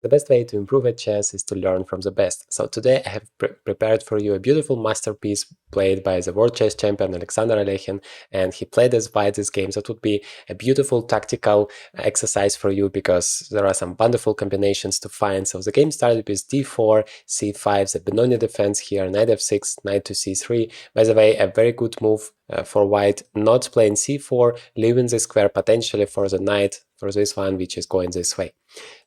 The best way to improve at chess is to learn from the best. So today I have prepared for you a beautiful masterpiece played by the world chess champion Alexander Alekhine, and he played as white this game. So it would be a beautiful tactical exercise for you because there are some wonderful combinations to find. So the game started with d4, c5, the Benoni defense here, knight f6, knight to c3. By the way, a very good move for white, not playing c4, leaving the square potentially for the knight, for this one, which is going this way.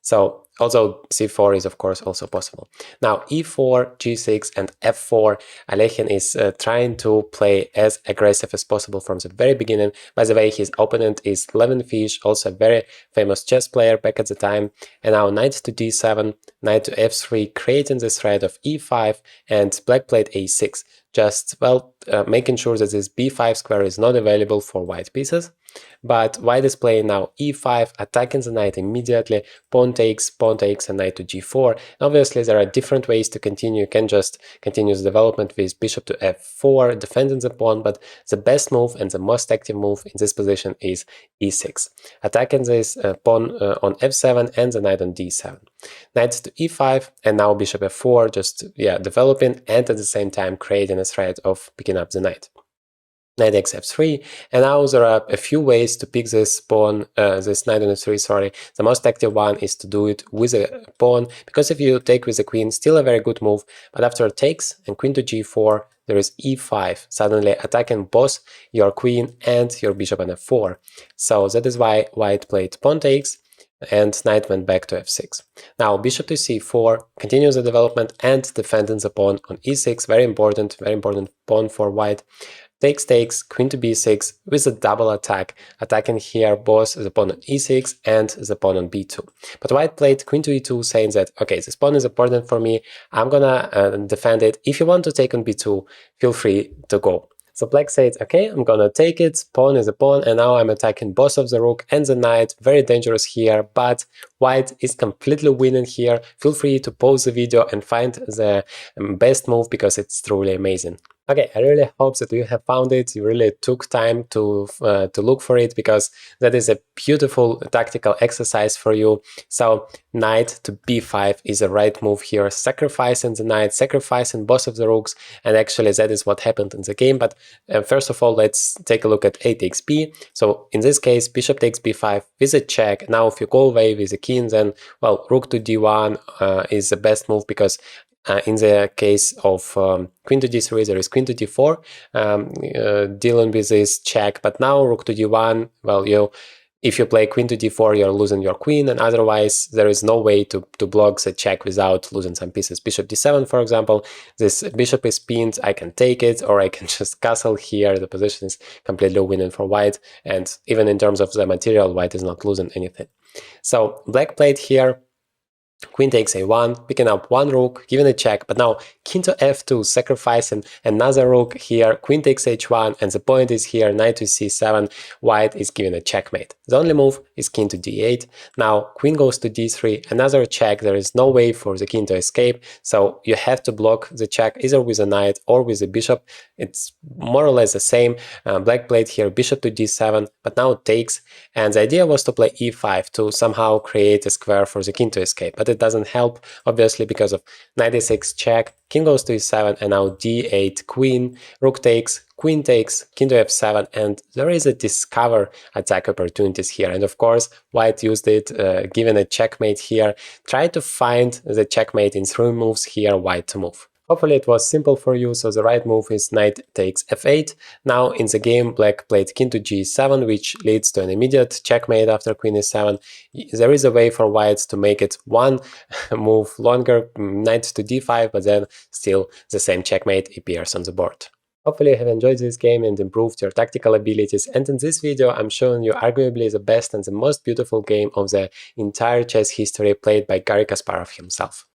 So although c4 is of course also possible. Now e4, g6 and f4, Alekhine is trying to play as aggressive as possible from the very beginning. By the way, his opponent is Levin Fish, also a very famous chess player back at the time. And now knight to d7, knight to f3, creating this threat of e5, and black played a6. Just, well, making sure that this b5 square is not available for white pieces. But white is playing now e5, attacking the knight immediately, pawn takes, and knight to g4. And obviously, there are different ways to continue. You can just continue the development with bishop to f4, defending the pawn, but the best move and the most active move in this position is e6, attacking this pawn on f7 and the knight on d7. Knight to e5, and now bishop f4, just, developing and at the same time creating a threat of picking up the knight. Knight takes f3, and now there are a few ways to pick this pawn, this knight on f3, sorry. The most active one is to do it with a pawn, because if you take with the queen, still a very good move, but after it takes and queen to g4, there is e5, suddenly attacking both your queen and your bishop on f4. So that is why white played pawn takes, and knight went back to f6. Now bishop to c4 continues the development and defending the pawn on e6, very important pawn for white. Takes, queen to b6 with a double attack, attacking here both the pawn on e6 and the pawn on b2. But white played queen to e2, saying that, okay, this pawn is important for me, I'm gonna defend it. If you want to take on b2, feel free to go. So black said, okay, I'm gonna take it, pawn is a pawn, and now I'm attacking both of the rook and the knight, very dangerous here, but white is completely winning here. Feel free to pause the video and find the best move because it's truly amazing. Okay, I really hope that you have found it. You really took time to look for it, because that is a beautiful tactical exercise for you. So knight to b5 is the right move here, sacrificing the knight, sacrificing both of the rooks, and actually that is what happened in the game. But first of all, let's take a look at a takes b. So in this case, bishop takes b5 with a check. Now if you go away with the king, then, well, rook to d1 is the best move, because in the case of queen to d3, there is queen to d4, dealing with this check. But now rook to d1, well, if you play queen to d4, you're losing your queen, and otherwise there is no way to block the check without losing some pieces. Bishop d7, for example, this bishop is pinned, I can take it, or I can just castle here. The position is completely winning for white, and even in terms of the material, white is not losing anything. So black played here queen takes a1, picking up one rook, giving a check, but now king to f2, sacrificing another rook here, queen takes h1, and the point is here, knight to c7, white is giving a checkmate. The only move is king to d8, now queen goes to d3, another check, there is no way for the king to escape, so you have to block the check either with a knight or with a bishop. It's more or less the same. Black played here bishop to d7, but now it takes, and the idea was to play e5 to somehow create a square for the king to escape, but it doesn't help, obviously, because of knight e6 check, king goes to e7, and now d8 queen, rook takes, queen takes, king to f7, and there is a discover attack opportunities here. And of course, white used it, given a checkmate here. Try to find the checkmate in 3 moves here, white to move. Hopefully it was simple for you. So the right move is knight takes f8. Now in the game, black played king to g7, which leads to an immediate checkmate after queen e7. There is a way for whites to make it one move longer, knight to d5, but then still the same checkmate appears on the board. Hopefully you have enjoyed this game and improved your tactical abilities, and in this video I'm showing you arguably the best and the most beautiful game of the entire chess history, played by Garry Kasparov himself.